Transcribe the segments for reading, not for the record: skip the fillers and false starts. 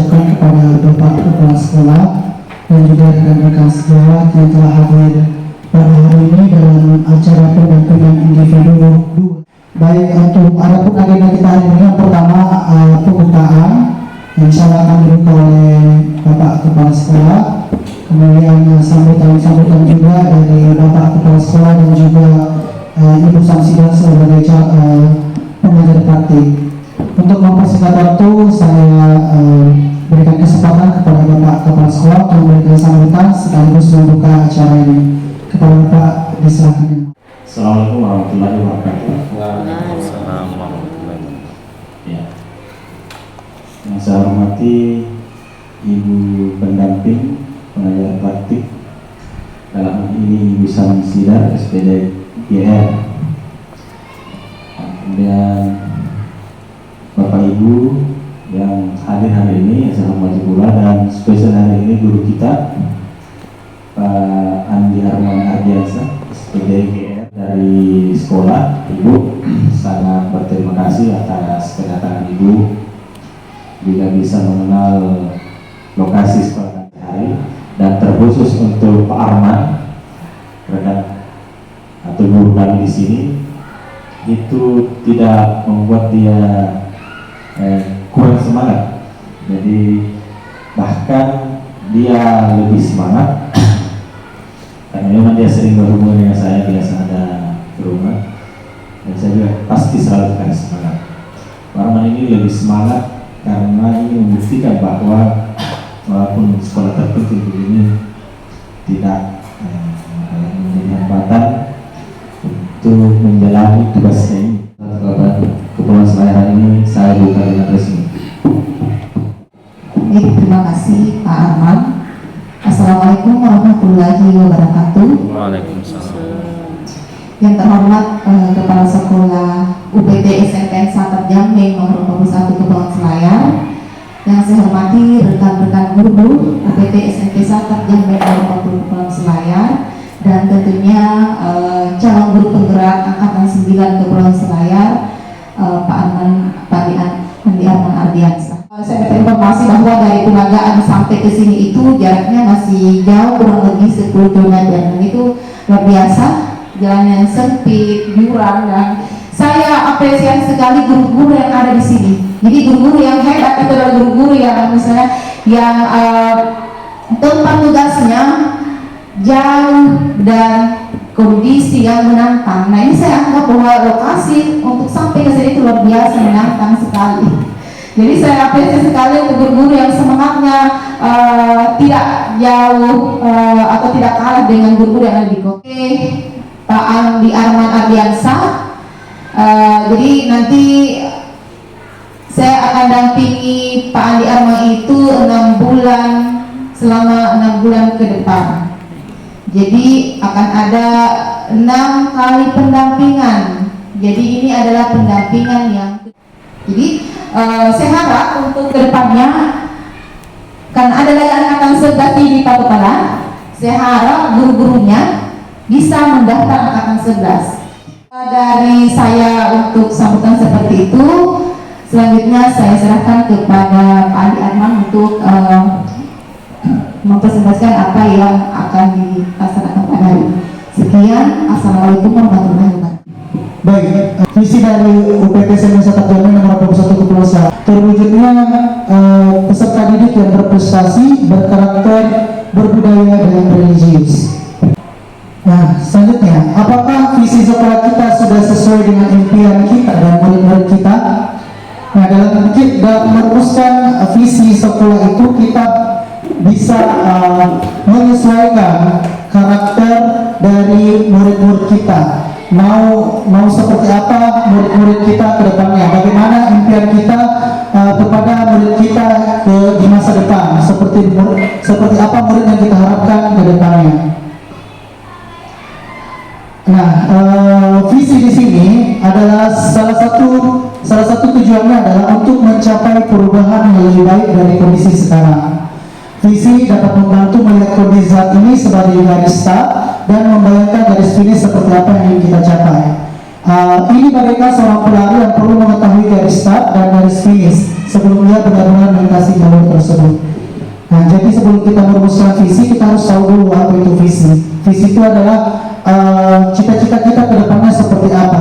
ucapkan kepada Bapak Kepala Sekolah dan juga rekan-rekan sejawat yang telah hadir pada hari ini dalam acara pendampingan individu 2. Baik, untuk adapun agenda kita hari ini yang pertama pembukaan yang insya Allah akan dibuka oleh Bapak Kepala Sekolah, kemudian sambutan juga dari Bapak Kepala Sekolah dan juga Ibu Samsidah sebagai pengajar praktik. Untuk mempersingkat waktu, saya berikan kesempatan kepada Bapak Kepala Sekolah untuk memberikan sambutan sekaligus membuka acara ini. Kepada Bapak disilakan. Assalamualaikum warahmatullahi wabarakatuh. Ya. Yang saya hormati Ibu pendamping pengajar praktik, dalam hal ini Ibu Samsidah SPD GR. Kemudian Bapak Ibu yang hadir hari ini, saya hormati pula, dan spesial hari ini guru kita Pak Andi Arman Ardiansa SPD GR dari sekolah. Ibu sangat berterima kasih atas kedatangan Ibu, bila bisa mengenal lokasi sekolah hari, dan terkhusus untuk Pak Arman, rekan atau guru kami di sini, itu tidak membuat dia kurang semangat. Jadi bahkan dia lebih semangat karena memang dia sering berhubungan dengan saya, biasa ada ke rumah, dan saya juga pasti selalu kasih semangat. Arman ini lebih semangat karena ini membuktikan bahwa walaupun sekolah terpencil begini tidak menjadi hambatan untuk menjalani tugasnya ini. Kepulauan Selayar ini saya buka dengan resmi. Baik, terima kasih Pak Arman. Assalamualaikum warahmatullahi wabarakatuh. Waalaikumsalam. Yang terhormat Kepala Sekolah UPT SMPN Satar Jambe nomor 21 Kepulauan Selayar, yang saya hormati rekan-rekan guru UPT SMP Satar Jambe nomor 20 Kepulauan Selayar, dan tentunya calon guru penggerak angkatan 9 Kepulauan Selayar, Pak Andi Arman Ardiansa. Saya dapat informasi bahwa dari Pelagaan sampai ke sini itu jaraknya masih jauh, kurang lebih 10 km, dan itu luar biasa, jalan yang sempit, jurang, dan saya apresiasi sekali guru-guru yang ada di sini. Jadi guru-guru yang hebat itu adalah guru-guru yang misalnya yang tempat tugasnya jauh dan kondisi yang menantang. Nah, ini saya anggap bahwa lokasi untuk sampai ke sini itu luar biasa menantang sekali. Jadi saya apresiasi sekali untuk guru-guru yang semangatnya tidak jauh atau tidak kalah dengan guru-guru yang ada di kota. Oke, Pak Andi Arman Ardiansa. Jadi nanti saya akan dampingi Pak Andi Arman itu 6 bulan, selama 6 bulan ke depan. Jadi akan ada 6 kali pendampingan. Jadi ini adalah pendampingan yang saya harap untuk kedepannya, karena ada lagi angkatan 11 di Pak Kepala, saya harap guru-gurunya bisa mendaftar angkatan 11. Dari saya untuk sambutan seperti itu, selanjutnya saya serahkan kepada Pak Andi Arman untuk mempresentasikan apa yang akan dilaksanakan pada hari ini. Sekian, assalamualaikum warahmatullahi wabarakatuh. Baik, visi dari UPT SMP Satar Jambe nomor 21 Kepulauan Selayar, terwujudnya peserta didik yang berprestasi, berkarakter, berbudaya, dan religius. Nah, selanjutnya, apakah visi sekolah kita sudah sesuai dengan impian kita dan murid-murid kita? Nah, dalam merumuskan visi sekolah itu, kita bisa menyesuaikan karakter dari murid-murid kita. Mau seperti apa murid-murid kita ke depannya, bagaimana impian kita kepada murid kita di masa depan, seperti apa murid yang kita harapkan ke depannya. Nah, visi di sini adalah salah satu tujuannya adalah untuk mencapai perubahan yang lebih baik dari kondisi sekarang. Visi dapat membantu melihat kondisi saat ini sebagai garis start dan membayangkan garis finish seperti apa yang ingin kita capai. Ini bagaikan seorang pelari yang perlu mengetahui garis start dan garis finish sebelum ia benar-benar melintasi jalur tersebut. Nah, jadi sebelum kita merumuskan visi, kita harus tahu dulu apa itu visi. Visi itu adalah cita-cita kita ke depannya seperti apa.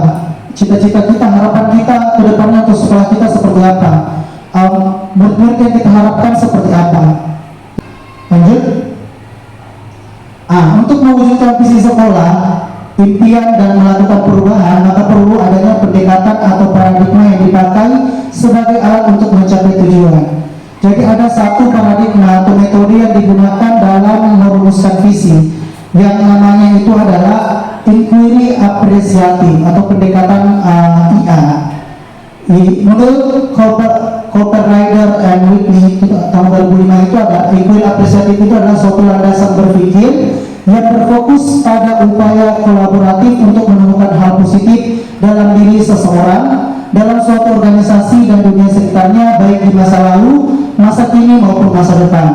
Cita-cita kita, harapan kita ke depannya untuk sekolah kita seperti apa. Murid-murid yang kita harapkan seperti apa. Lanjut. Untuk mewujudkan visi sekolah, impian dan melakukan perubahan, maka perlu adanya pendekatan atau paradigma yang dipakai sebagai alat untuk mencapai tujuan. Jadi ada satu paradigma atau metode yang digunakan dalam merumuskan visi, yang namanya itu adalah inquiry apresiatif atau pendekatan IA. Menurut Cooper Rider and Whitney tahun 2005 itu ada inquiry apresiatif itu adalah suatu landasan berpikir yang berfokus pada upaya kolaboratif untuk menemukan hal positif dalam diri seseorang, dalam suatu organisasi dan dunia sekitarnya, baik di masa lalu, masa kini maupun masa depan.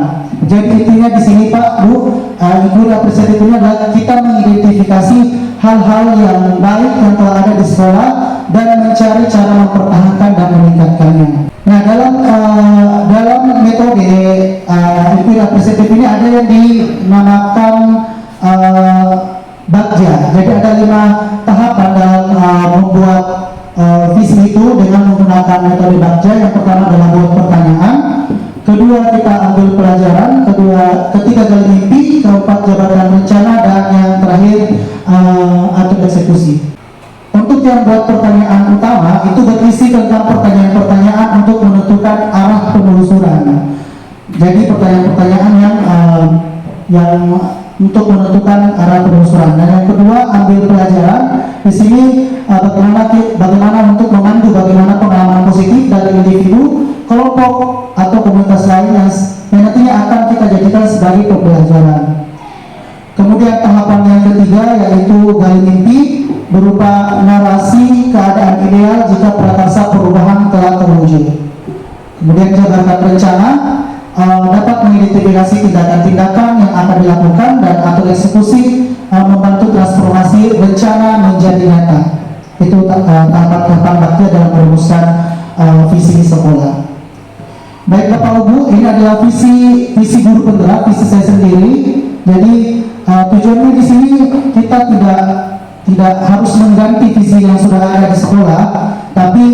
Jadi intinya di sini Pak Bu, inquiry apresiatif ini adalah kita mengidentifikasi hal-hal yang baik yang telah ada di sekolah dan mencari cara mempertahankan dan meningkatkannya. Nah, dalam metode inquiry apresiatif ini ada yang dinamakan Bagja. Jadi ada 5 tahapan dalam membuat visi itu dengan menggunakan metode Bagja. Yang pertama adalah buat pertanyaan, kedua kita ambil pelajaran, ketiga gali mimpi, keempat jabarkan rencana, dan yang terakhir atur eksekusi. Untuk yang buat pertanyaan utama itu berisi tentang pertanyaan-pertanyaan untuk menentukan arah penelusuran. Jadi pertanyaan-pertanyaan yang untuk menentukan arah penelusuran. Dan yang kedua ambil pelajaran. Di sini bagaimana untuk memandu bagaimana pengalaman positif dari individu, kelompok atau komunitas lain yang nantinya akan kita jadikan sebagai pembelajaran. Kemudian tahapan yang ketiga yaitu gali mimpi, berupa narasi keadaan ideal jika prakarsa perubahan telah terwujud. Kemudian jabarkan rencana, dapat mengidentifikasi tindakan-tindakan yang akan dilakukan dan atur eksekusi, membantu transformasi rencana menjadi nyata. Itu tahapan-tahapan Bagja dalam merumuskan visi sekolah. Baik Bapak Ibu, ini adalah visi guru penggerak, visi saya sendiri. Jadi tujuannya di sini kita tidak harus mengganti visi yang sudah ada di sekolah, tapi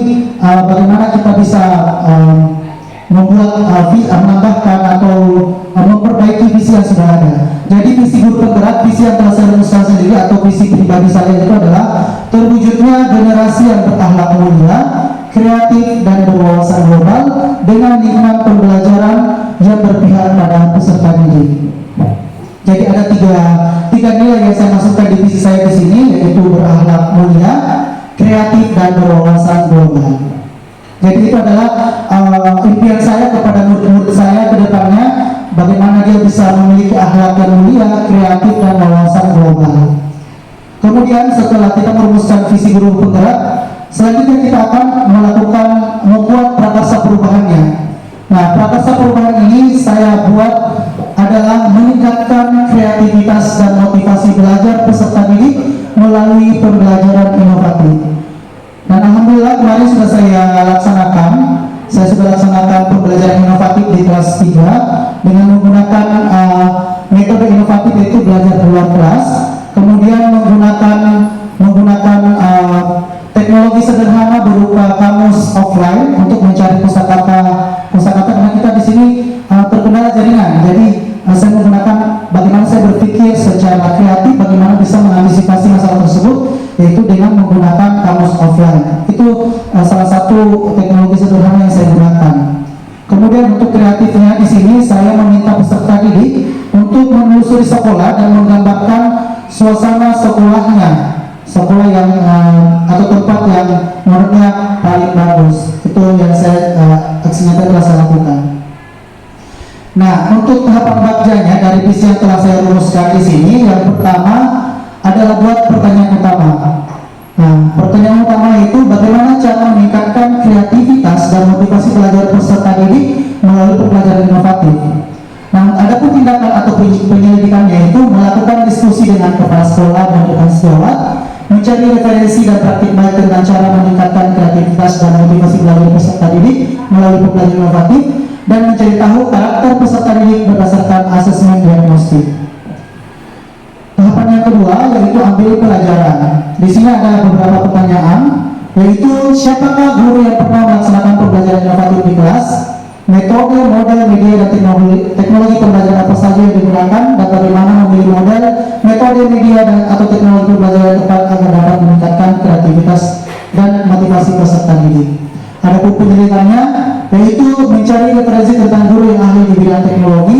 bagaimana kita bisa menambahkan atau memperbaiki visi yang sudah ada. Jadi visi guru penggerak, visi yang telah saya rumuskan sendiri atau visi pribadi saya itu adalah terwujudnya generasi yang berakhlak mulia, kreatif dan berwawasan global dengan lingkungan pembelajaran yang berpihak pada peserta didik. Jadi ada tiga nilai yang saya masukkan di visi saya di sini, yaitu berakhlak mulia, kreatif dan berwawasan global. Jadi itu adalah impian saya kepada murid-murid saya ke depannya, bagaimana dia bisa memiliki akhlak yang mulia, kreatif dan wawasan global. Kemudian setelah kita merumuskan visi guru penggerak, selanjutnya kita akan membuat prakarsa perubahannya. Nah, prakarsa perubahan ini saya buat adalah meningkatkan kreativitas dan motivasi belajar peserta didik melalui pembelajaran inovatif. Dan alhamdulillah kemarin sudah saya sudah laksanakan pembelajaran inovatif di kelas 3 dengan menggunakan metode inovatif yaitu belajar di luar kelas, kemudian menggunakan teknologi sederhana berupa kamus offline untuk mencari kosakata karena kita di sini terkendala jaringan. Jadi saya menggunakan bagaimana saya berpikir secara kreatif bagaimana bisa mengantisipasi masalah tersebut, yaitu dengan menggunakan kamus offline. Itu salah satu teknologi sederhana yang saya gunakan. Kemudian untuk kreatifnya di sini saya meminta peserta didik untuk menelusuri sekolah dan menggambarkan suasana sekolahnya, sekolah yang atau tempat yang menurutnya paling bagus. Itu yang saya aksinya telah saya lakukan. Nah, untuk tahapan Bagjanya dari visi yang telah saya rumuskan di sini, yang pertama adalah buat pertanyaan utama. Nah, pertanyaan utama itu bagaimana cara meningkatkan kreativitas dan motivasi belajar peserta didik melalui pembelajaran inovatif. Nah, ada pun tindakan atau penyelidikannya itu melakukan diskusi dengan kepala sekolah dan rekan sejawat, mencari referensi dan praktik baik dengan cara meningkatkan kreativitas dan motivasi belajar peserta didik melalui pembelajaran inovatif dan mencari tahu karakter peserta didik berdasarkan asesmen diagnostik. Tahapan yang kedua yaitu ambil pelajaran. Di sini ada beberapa pertanyaan, yaitu siapakah guru yang pernah melaksanakan pembelajaran inovatif di kelas, metode, model, media, dan teknologi pembelajaran apa saja yang digunakan, dan bagaimana memilih model, metode, media, dan atau teknologi pembelajaran yang tepat agar dapat meningkatkan kreativitas dan motivasi peserta didik. Adapun penelitiannya yaitu mencari referensi tentang guru yang ahli di bidang teknologi.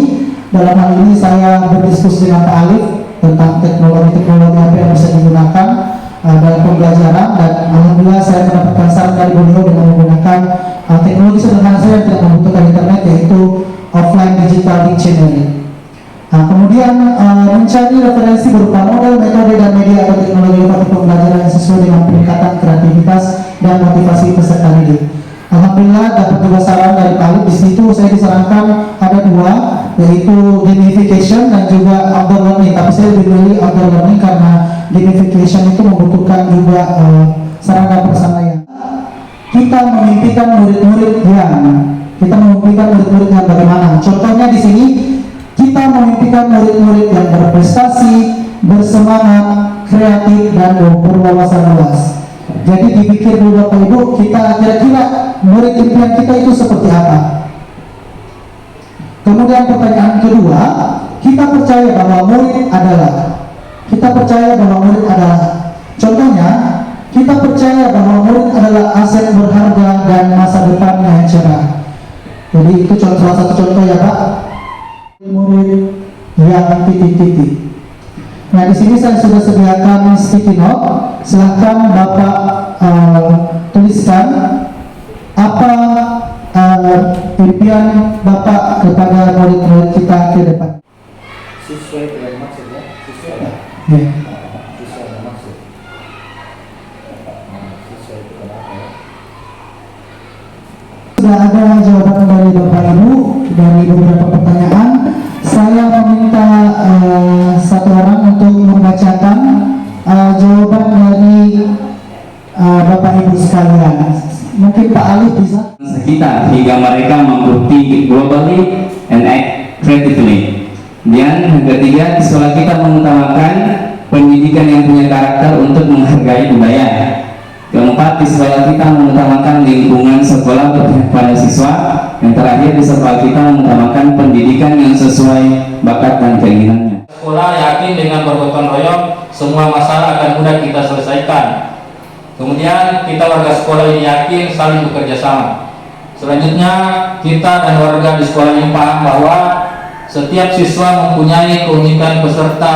Dalam hal ini saya berdiskusi dengan Pak Alif tentang teknologi apa yang bisa digunakan dalam pembelajaran, dan alhamdulillah saya mendapatkan saran dari beliau dengan menggunakan teknologi sederhana saja yang tidak membutuhkan internet, yaitu offline digital dictionary. Kemudian mencari referensi berupa model, metode, dan media atau teknologi inovatif pembelajaran yang sesuai dengan peningkatan kreativitas dan motivasi peserta didik. Alhamdulillah dapat juga saran dari Pak Alif. Di situ saya disarankan ada dua, yaitu gamification dan juga outdoor learning. Tapi saya lebih memilih outdoor learning karena gamification itu membutuhkan juga sarana persamayan. Kita memimpikan murid-murid yang bagaimana? Contohnya di sini kita memimpikan murid-murid yang berprestasi, bersemangat, kreatif, dan berwawasan luas. Jadi dipikir dulu Bapak Ibu, kita kira-kira murid impian kita itu seperti apa? Kemudian pertanyaan kedua, kita percaya bahwa murid adalah. Contohnya, kita percaya bahwa murid adalah aset berharga dan masa depan yang cerah. Jadi itu salah satu contoh ya Pak. Murid yang titik-titik. Nah di sini saya sudah sediakan sticky note. Silahkan Bapak tuliskan apa impian Bapak kepada murid-murid kita ke depan. Sesuai dengan maksudnya, sesuai Ya. sesuai dengan maksud. Sesuai itu kenapa ya? Sudah ada jawaban dari Bapak Ibu dari beberapa pertanyaan. Saya meminta satu orang untuk membacakan jawaban dari Bapak Ibu sekalian. Mungkin Pak Alif bisa. Sekitar hingga mereka mampu think globally and act creatively. Dan yang ketiga, di sekolah kita mengutamakan pendidikan yang punya karakter untuk menghargai budaya. Keempat, di sekolah kita mengutamakan lingkungan sekolah berpihak pada siswa. Yang terakhir, di sekolah kita mengutamakan pendidikan yang sesuai bakat dan keinginannya. Sekolah yakin dengan bergotong royong semua masalah akan mudah kita selesaikan. Kemudian kita warga sekolah ini yakin saling bekerja sama. Selanjutnya kita dan warga di sekolah ini paham bahwa setiap siswa mempunyai keunikan peserta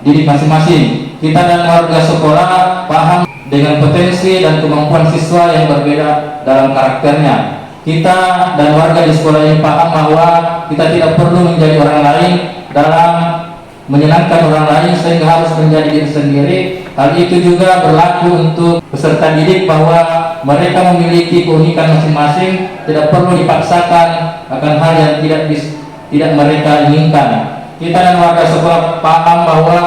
didik masing-masing. Kita dan warga sekolah paham dengan potensi dan kemampuan siswa yang berbeda dalam karakternya. Kita dan warga di sekolah ini paham bahwa kita tidak perlu menjadi orang lain dalam menyenangkan orang lain sehingga harus menjadi diri sendiri. Hal itu juga berlaku untuk peserta didik bahwa mereka memiliki keunikan masing-masing, tidak perlu dipaksakan akan hal yang tidak mereka inginkan. Kita dan warga sekolah paham bahwa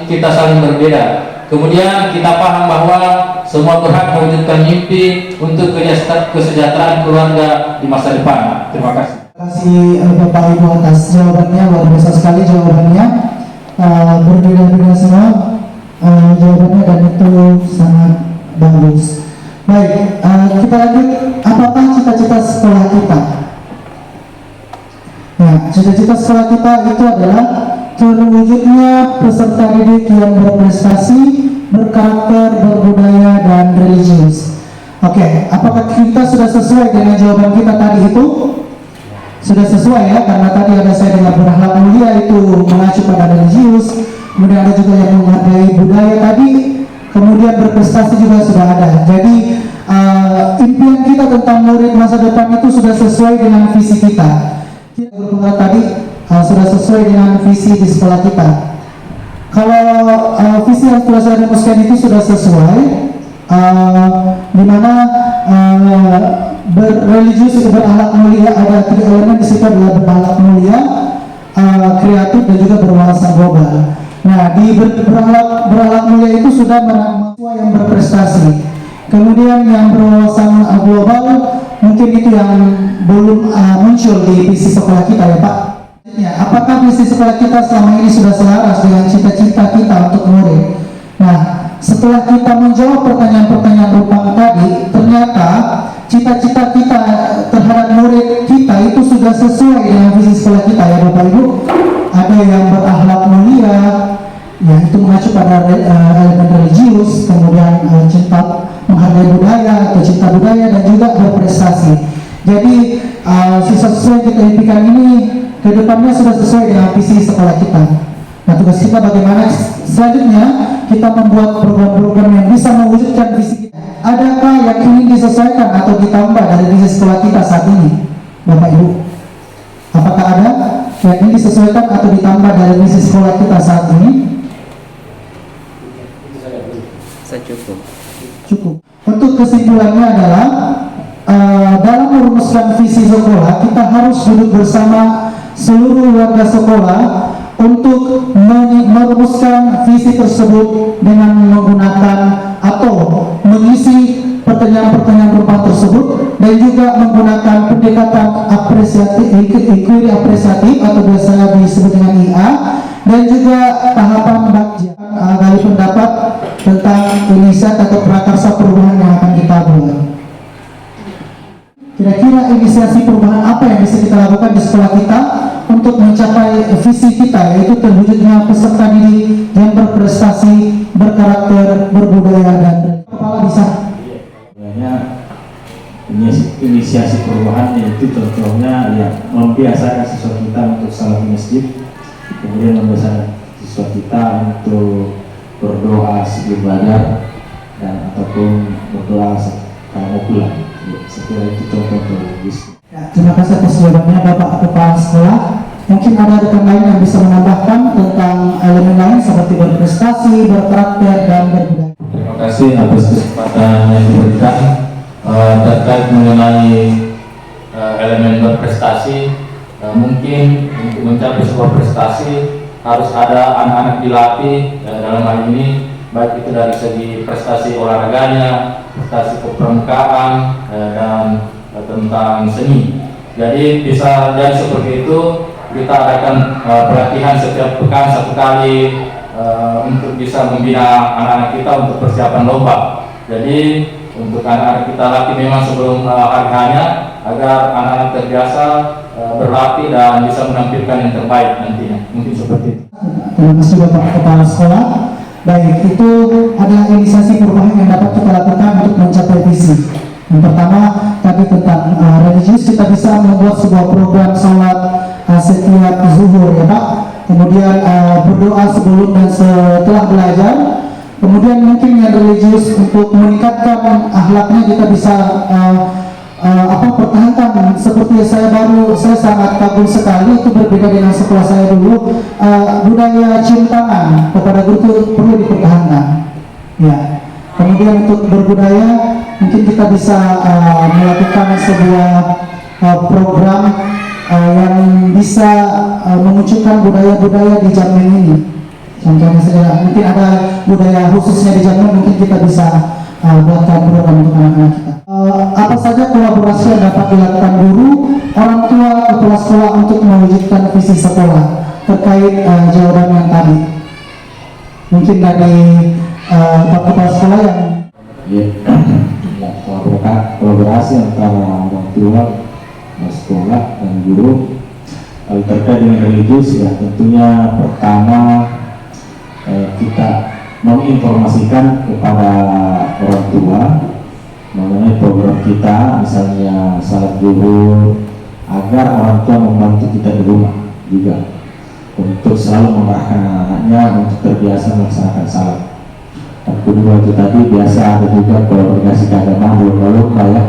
kita saling berbeda. Kemudian kita paham bahwa semua berhak mewujudkan mimpi untuk kesejahteraan keluarga di masa depan. Terima kasih. Terima kasih Bapak Ibu atas jawabannya, luar biasa sekali jawabannya. Berbeda-beda semua jawabannya dan itu sangat bagus. Baik, kita lanjut. Apakah cita-cita sekolah kita? Nah, cita-cita sekolah kita itu adalah terwujudnya peserta didik yang berprestasi, berkarakter, berbudaya, dan religius. Oke, apakah kita sudah sesuai dengan jawaban kita tadi itu? Sudah sesuai ya, karena tadi ada saya dengar berakhlak mulia itu mengacu pada religius, kemudian ada juga yang menghargai budaya tadi, kemudian berprestasi juga sudah ada. Jadi impian kita tentang murid masa depan itu sudah sesuai dengan visi kita. Guru tadi sudah sesuai dengan visi di sekolah kita. Kalau visi yang telah saya rumuskan itu sudah sesuai, di mana berreligius, berakhlak mulia, ada 3 elemen di situ adalah berakhlak mulia, kreatif, dan juga berwawasan global. Nah, di berakhlak mulia itu sudah mahasiswa yang berprestasi. Kemudian yang berwawasan global mungkin itu yang belum muncul di visi sekolah kita ya Pak. Ya, apakah visi sekolah kita selama ini sudah selaras dengan cita-cita kita untuk murid? Nah, setelah kita menjawab pertanyaan-pertanyaan berupa tadi, ternyata cita-cita kita terhadap murid kita itu sudah sesuai dengan visi sekolah kita ya Bapak Ibu. Ada yang berakhlak mulia, yang itu mengacu pada elemen religius, kemudian cinta menghargai budaya atau cinta budaya, dan juga berprestasi. Jadi siswa-siswa yang kita impikan ini kedepannya sudah sesuai dengan visi sekolah kita. Nah, tugas kita bagaimana selanjutnya kita membuat program-program yang bisa mewujudkan visi kita. Adakah yang ingin disesuaikan atau ditambah dari visi sekolah kita saat ini, Bapak Ibu? Apakah ada yang ingin disesuaikan atau ditambah dari visi sekolah kita saat ini? Saya cukup. Cukup. Untuk kesimpulannya adalah dalam merumuskan visi sekolah, kita harus duduk bersama seluruh warga sekolah untuk merumuskan visi tersebut dengan menggunakan atau mengisi pertanyaan-pertanyaan berupa tersebut, dan juga menggunakan pendekatan inquiry apresiatif atau biasanya disebut dengan IA, dan juga tahapan bakja gali pendapat tentang inisiatif atau prakarsa perubahan yang akan kita buat. Kira-kira inisiasi perubahan apa yang bisa kita lakukan di sekolah kita untuk mencapai visi kita, yaitu terwujudnya peserta didik yang berprestasi, berkarakter, berbudaya, dan kepala bisa. Inisiasi perubahan yaitu contohnya ya membiasakan siswa kita untuk salat di masjid, kemudian membiasakan siswa kita untuk berdoa sebelum belajar dan ataupun berdoa kalau mau pulang. Ya, saya kira itu contoh-contoh. Ya, terima kasih atas jawabannya Bapak Kepala Sekolah. Mungkin ada rekan lain yang bisa menambahkan tentang elemen lain seperti berprestasi, berkarakter, dan berbudaya. Terima kasih atas kesempatan yang diberikan. Terkait mengenai elemen berprestasi, mungkin untuk mencapai sebuah prestasi harus ada anak-anak dilatih, dalam hal ini baik itu dari segi prestasi olahraganya, prestasi kepramukaan, dan tentang seni. Jadi bisa jadi seperti itu. Kita adakan pelatihan setiap pekan 1 kali untuk bisa membina anak-anak kita untuk persiapan lomba. Jadi untuk anak-anak kita latih memang sebelum harganya, agar anak-anak terbiasa berlatih dan bisa menampilkan yang terbaik nantinya. Mungkin seperti itu. Terima kasih Bapak Kepala Sekolah. Baik, itu adalah inisiasi perubahan yang dapat kita lakukan untuk mencapai visi. Yang pertama tadi tentang religius, kita bisa membuat sebuah program sholat setiap zuhur ya Pak. Kemudian berdoa sebelum dan setelah belajar. Kemudian mungkin yang religius untuk meningkatkan akhlaknya kita bisa pertahankan. Seperti saya sangat kagum sekali, itu berbeda dengan sekolah saya dulu, budaya cium tangan kepada guru itu perlu dipertahankan. Ya. Kemudian untuk berbudaya mungkin kita bisa melakukan sebuah program yang bisa memunculkan budaya-budaya di Jammen ini. Contohnya saja, mungkin ada budaya khususnya di Jammen, mungkin kita bisa buatkan program untuk anak-anak kita. Apa saja kolaborasi yang dapat dilakukan guru, orang tua, kepala sekolah untuk mewujudkan visi sekolah terkait jawaban yang tadi? Mungkin dari Pak Kepala Sekolah yang kolaborasi antara orang tua, sekolah, dan guru. Terkait dengan religius ya, tentunya pertama kita menginformasikan kepada orang tua mengenai program kita, misalnya salat zuhur, agar orang tua membantu kita di rumah juga untuk selalu mengarahkan anak-anaknya untuk terbiasa melaksanakan salat. Dan kedua itu tadi biasa ada juga kolaborasi keagamaan, lomba-lomba ya,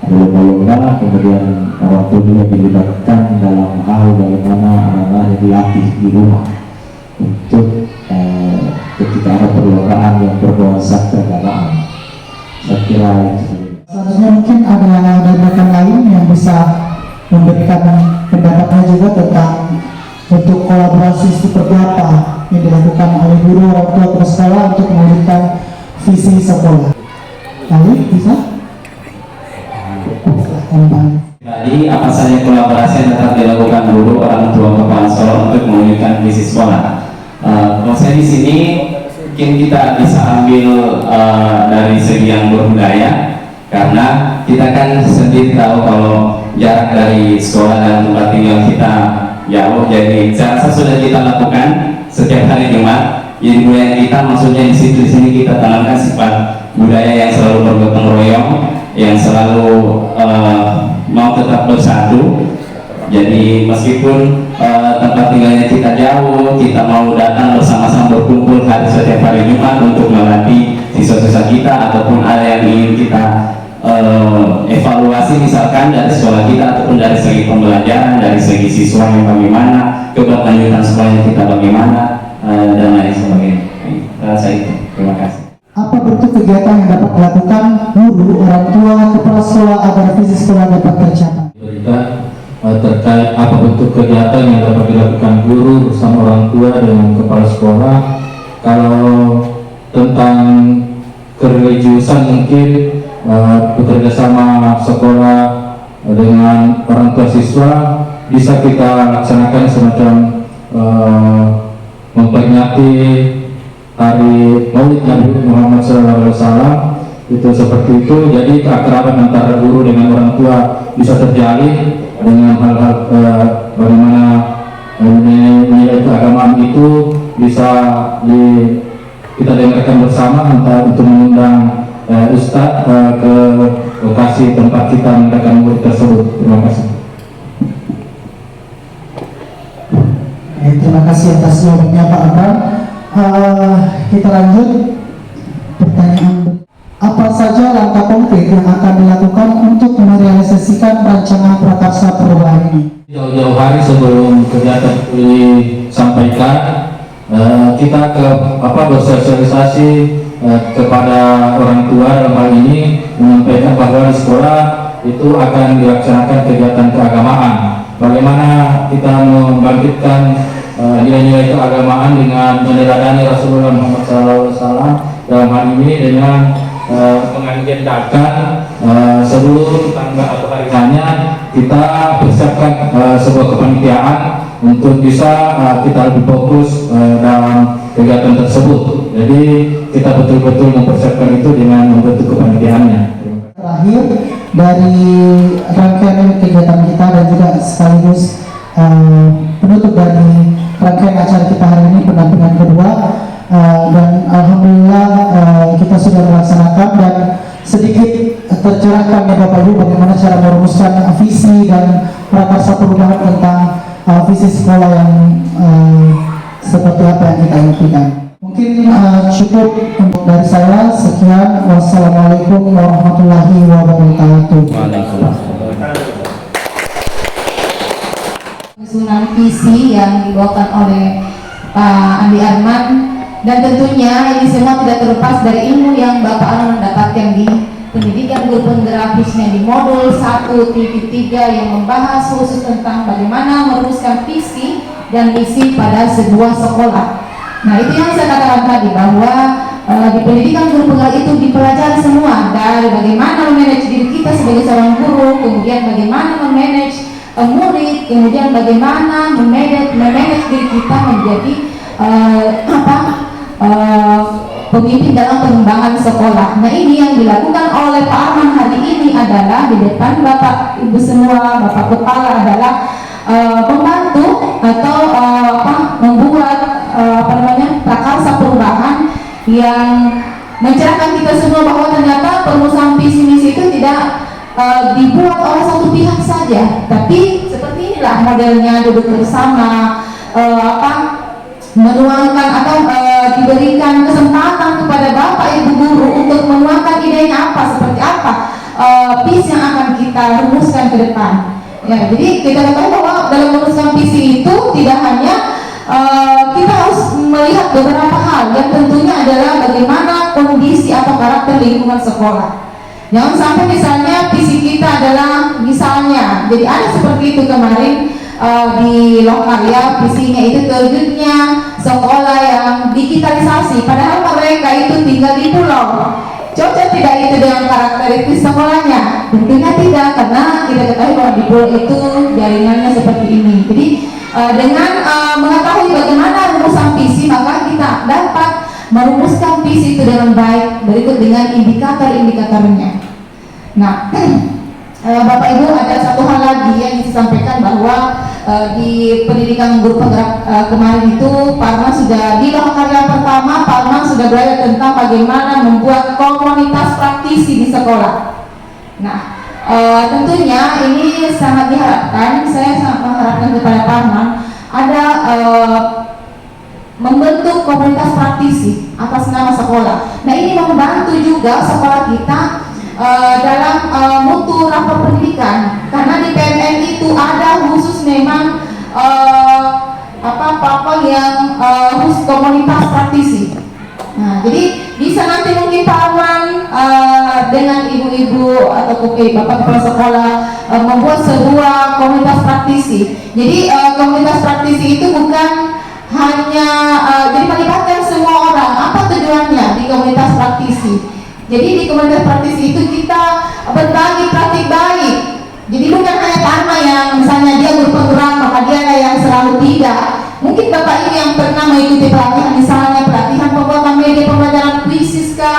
ada lomba-lomba, kemudian orang tua juga dilibatkan dalam hal bagaimana anak-anaknya dilatih di rumah untuk ketika ada perlombaan yang bernuansa keagamaan. Saya kira itu. Selanjutnya mungkin ada rekan lain yang bisa memberikan pendapatnya juga tentang bentuk kolaborasi seperti apa yang dilakukan oleh guru, orang tua, kepala sekolah untuk mewujudkan visi sekolah. Lalu bisa? Tadi apa saja kolaborasi yang tetap dilakukan guru, orang tua, kepala sekolah untuk mewujudkan visi sekolah. Kalau saya di sini mungkin kita bisa ambil dari segi yang berbudaya, karena kita kan sendiri tahu kalau jarak dari sekolah dan tempat tinggal kita jauh, jadi saya rasa sudah kita lakukan setiap hari Jumat. Jadi budaya kita maksudnya di sini kita tanamkan sifat budaya yang selalu bergotong royong, yang selalu mau tetap bersatu. Jadi meskipun tempat tinggalnya kita jauh, kita mau datang bersama-sama berkumpul setiap hari Jumat untuk melatih siswa-siswa kita, ataupun ada yang ingin kita evaluasi misalkan dari sekolah kita, ataupun dari segi pembelajaran, dari segi siswa yang bagaimana, keberlanjutan sekolahnya kita bagaimana, dan lain sebagainya. Saya itu. Terima kasih. Apa bentuk kegiatan yang dapat dilakukan guru, orang tua, kepala sekolah agar visi sekolah dapat tercapai? Terkait apa bentuk kegiatan yang dapat dilakukan guru bersama orang tua dengan kepala sekolah. Kalau tentang kereligiusan mungkin bekerja sama sekolah dengan orang tua siswa bisa kita laksanakan semacam memperingati hari Maulid Nabi Muhammad SAW, itu seperti itu. Jadi keakraban antara guru dengan orang tua bisa terjalin dengan hal-hal bagaimana nilai keagamaan itu bisa kita dengarkan bersama, entah untuk mengundang Ustadz ke lokasi tempat kita mengadakan murid tersebut. Terima kasih. Terima kasih atas jawabannya Pak Abram. Kita lanjut pertanyaan. Apa saja langkah konkret yang akan dilakukan untuk merealisasikan rancangan prakarsa perubahan ini? Jauh-jauh hari sebelum kegiatan disampaikan, kita bersosialisasi kepada orang tua dalam hal ini, menyampaikan bahwa di sekolah itu akan dilaksanakan kegiatan keagamaan. Bagaimana kita membangkitkan nilai-nilai keagamaan dengan meneladani Rasulullah Muhammad SAW, dalam hal ini dengan mengagendakan sebelum tanggal atau hari hanya kita persiapkan sebuah kepanitiaan untuk bisa kita lebih fokus dalam kegiatan tersebut. Jadi kita betul-betul mempersiapkan itu dengan membentuk kepanitiaannya. Terakhir dari rangkaian kegiatan kita dan juga sekaligus penutup dari rangkaian acara kita hari ini, pendampingan kedua, dan alhamdulillah kita sudah melaksanakan dan sedikit tercerahkan ya Bapak Ibu bagaimana cara merumuskan visi dan prakarsa perubahan tentang visi sekolah yang seperti apa yang kita impikan. Mungkin cukup untuk dari saya. Sekian, wassalamualaikum warahmatullahi wabarakatuh. Penyusunan visi yang dibawakan oleh Pak Andi Arman, dan tentunya ini semua tidak terlepas dari ilmu yang Bapak Arman dapatkan di pendidikan guru penggerak, khususnya di modul 1.3 yang membahas khusus tentang bagaimana merumuskan visi dan misi pada sebuah sekolah. Nah, itu yang saya katakan tadi, bahwa di pendidikan guru penggerak itu dipelajari semua, dari bagaimana memanage diri kita sebagai seorang guru, kemudian bagaimana memanage murid, kemudian bagaimana memanage diri kita menjadi pemimpin dalam pengembangan sekolah. Nah, ini yang dilakukan oleh Pak Arman hari ini adalah di depan Bapak Ibu semua, Bapak Kepala adalah membantu atau membuat prakarsa perubahan yang mencerahkan kita semua bahwa ternyata perumusan visi misi itu tidak dibuat oleh satu pihak saja, tapi seperti inilah modelnya, duduk bersama, menuangkan atau diberikan kesempatan kepada Bapak Ibu guru untuk menuangkan idenya seperti apa visi yang akan kita rumuskan ke depan. Ya, jadi kita tahu bahwa dalam merumuskan visi itu tidak hanya kita harus melihat beberapa hal, yang tentunya adalah bagaimana kondisi atau karakter lingkungan sekolah. Jangan sampai misalnya visi kita adalah misalnya, jadi ada seperti itu kemarin di Lokarya, visinya itu terwujudnya sekolah yang digitalisasi, padahal mereka itu tinggal di pulau. cocok tidak itu dengan karakteristik sekolahnya? Tentunya tidak, karena kita ketahui bahwa di Pulau itu jaringannya seperti ini. Jadi dengan mengetahui bagaimana rumusan visi, maka kita dapat merumuskan visi itu dengan baik berikut dengan indikator-indikatornya. Nah, Bapak Ibu, ada satu hal lagi yang disampaikan bahwa di pendidikan guru penggerak kemarin itu Parma sudah di lokakarya pertama, Parma sudah belajar tentang bagaimana membuat komunitas praktisi di sekolah. Nah, tentunya ini sangat diharapkan, saya sangat mengharapkan kepada Parma ada membentuk komunitas praktisi atas nama sekolah. Nah, ini membantu juga sekolah kita dalam mutu rapor pendidikan, karena di PMN itu ada khusus memang apa yang khusus komunitas praktisi. Nah, jadi bisa nanti mungkin Pak Arman dengan ibu-ibu atau bapak kepala sekolah membuat sebuah komunitas praktisi. Jadi komunitas praktisi itu bukan hanya jadi melibatkan semua orang. Apa tujuannya di komunitas praktisi? Jadi di komunitas praktisi itu kita berbagi praktik baik. Jadi bukan hanya Parma yang misalnya dia guru penggerak maka dia yang selalu tidak. Mungkin Bapak Ibu yang pernah mengikuti pelatihan, misalnya pelatihan pembuatan media pembelajaran Quisiska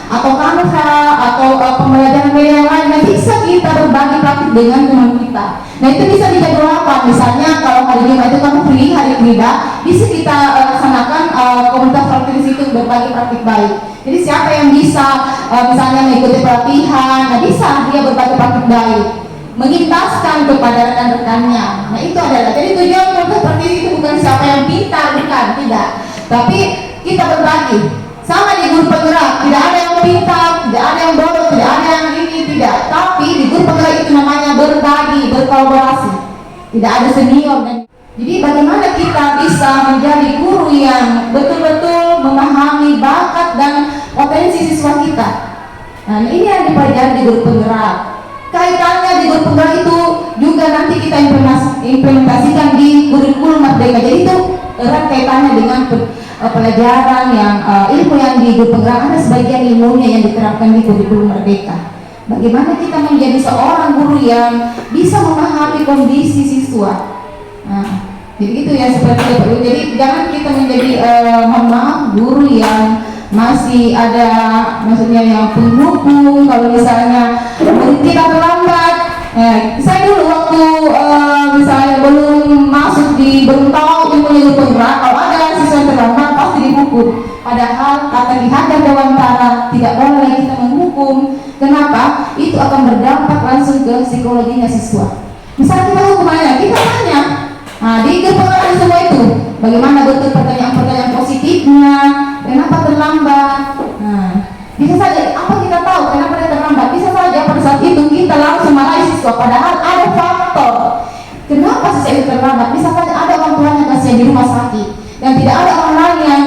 atau Canva atau pembelajaran media yang lain, bisa kita berbagi praktik dengan teman kita. Nah, itu bisa dijadwalkan. Misalnya kalau hari Jumat itu kamu free, hari Frida, bisa kita laksanakan komunitas praktis itu berbagi praktik baik. Jadi siapa yang bisa misalnya mengikuti pelatihan, nah bisa dia berbagi praktik baik, mengintaskan kepada rekan-rekannya. Nah, itu adalah, jadi tujuan komunitas praktis itu bukan siapa yang pintar, bukan, tidak, tapi kita berbagi. Sama di guru penggerak, tidak ada yang pintar, tidak ada yang bodoh, tidak ada yang ini, tidak. Tapi di guru penggerak itu namanya berbagi, berkolaborasi. Tidak ada senior. Jadi bagaimana kita bisa menjadi guru yang betul-betul memahami bakat dan potensi siswa kita. Nah, ini yang dipelajari di guru penggerak. Kaitannya di guru penggerak itu juga nanti kita implementasikan di kurikulum Merdeka. Jadi itu erat kaitannya dengan pelajaran yang ilmu yang di guru penggerak, ada sebagian ilmunya yang diterapkan di kurikulum Merdeka. Bagaimana kita menjadi seorang guru yang bisa memahami kondisi siswa. Nah, jadi itu ya seperti itu. Jadi jangan kita menjadi guru yang masih ada, maksudnya yang pendukung. Kalau misalnya kita terlambat, saya dulu waktu misalnya belum masuk belum tahu ilmu guru penggerak, kalau ada siswa yang terlambat pasti dihukum. Padahal kata di hadap Dewantara tidak boleh lagi kita menghukum. Kenapa? Itu akan berdampak langsung ke psikologinya siswa. Misalnya kita hukumannya, kita tanya. Nah, di kepengenalan semua itu, bagaimana bentuk pertanyaan-pertanyaan positifnya, kenapa terlambat? Nah, bisa saja, apa kita tahu kenapa dia terlambat? Bisa saja pada saat itu kita langsung marahi siswa, padahal ada faktor kenapa siswa itu terlambat. Bisa saja ada orang tuanya kasihan di rumah sakit, dan tidak ada orang lain yang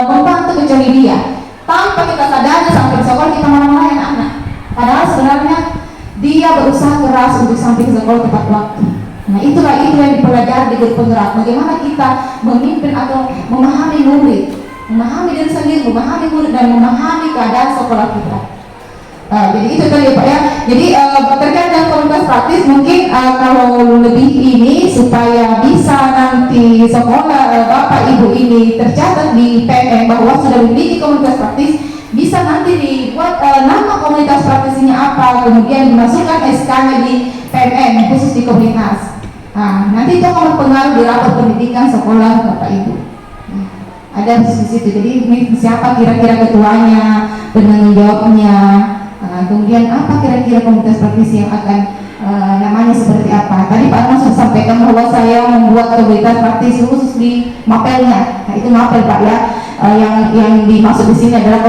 membantu kecuali dia. Tanpa kita sadari sampai di sekolah kita marah-marahin anak, padahal sebenarnya dia berusaha keras untuk sampai ke sekolah tepat waktu. Nah, itulah itu yang dipelajari di guru penggerak. Bagaimana kita memimpin atau memahami murid, memahami diri sendiri, memahami murid, dan memahami keadaan sekolah kita. Jadi itu tadi Pak ya. Jadi terkait dengan komunitas praktis, mungkin kalau lebih ini supaya bisa nanti sekolah Bapak Ibu ini tercatat di PMN bahwa sudah memiliki komunitas praktis, bisa nanti dibuat nama komunitas praktisnya apa, kemudian dimasukkan SK-nya di PMN khusus di komunitas. Nah, nanti itu akan berpengaruh di rapor pendidikan sekolah Bapak Ibu. Ada di situ. Jadi ini siapa kira-kira ketuanya, penanggung jawabnya, kemudian apa kira-kira komunitas praktisi yang akan namanya seperti apa. Tadi Pak Arman sudah sampaikan bahwa saya membuat komunitas praktisi khusus di mapelnya. Nah, itu mapel Pak ya. Yang dimaksud di sini adalah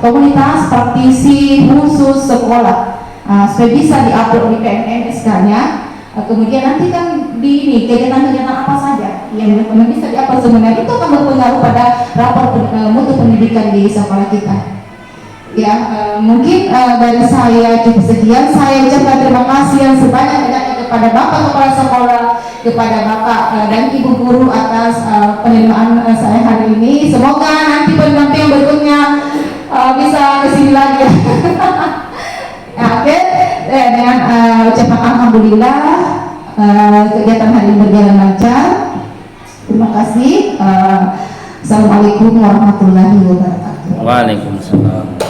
komunitas praktisi khusus sekolah. Supaya bisa diupload di PMN SK-nya. Kemudian nanti kan di ini kegiatan-kegiatan apa saja yang bisa diupload sebenarnya, itu akan berpengaruh pada rapor mutu pendidikan di sekolah kita. Ya, mungkin dari saya cukup sekian. Saya ucapkan terima kasih yang sebanyak-banyaknya kepada Bapak Kepala Sekolah, kepada Bapak dan Ibu Guru atas penerimaan saya hari ini. Semoga nanti pendamping berikutnya bisa kesini lagi. dengan ucapan alhamdulillah kegiatan hari ini berjalan lancar. Terima kasih. Assalamualaikum warahmatullahi wabarakatuh. Waalaikumsalam.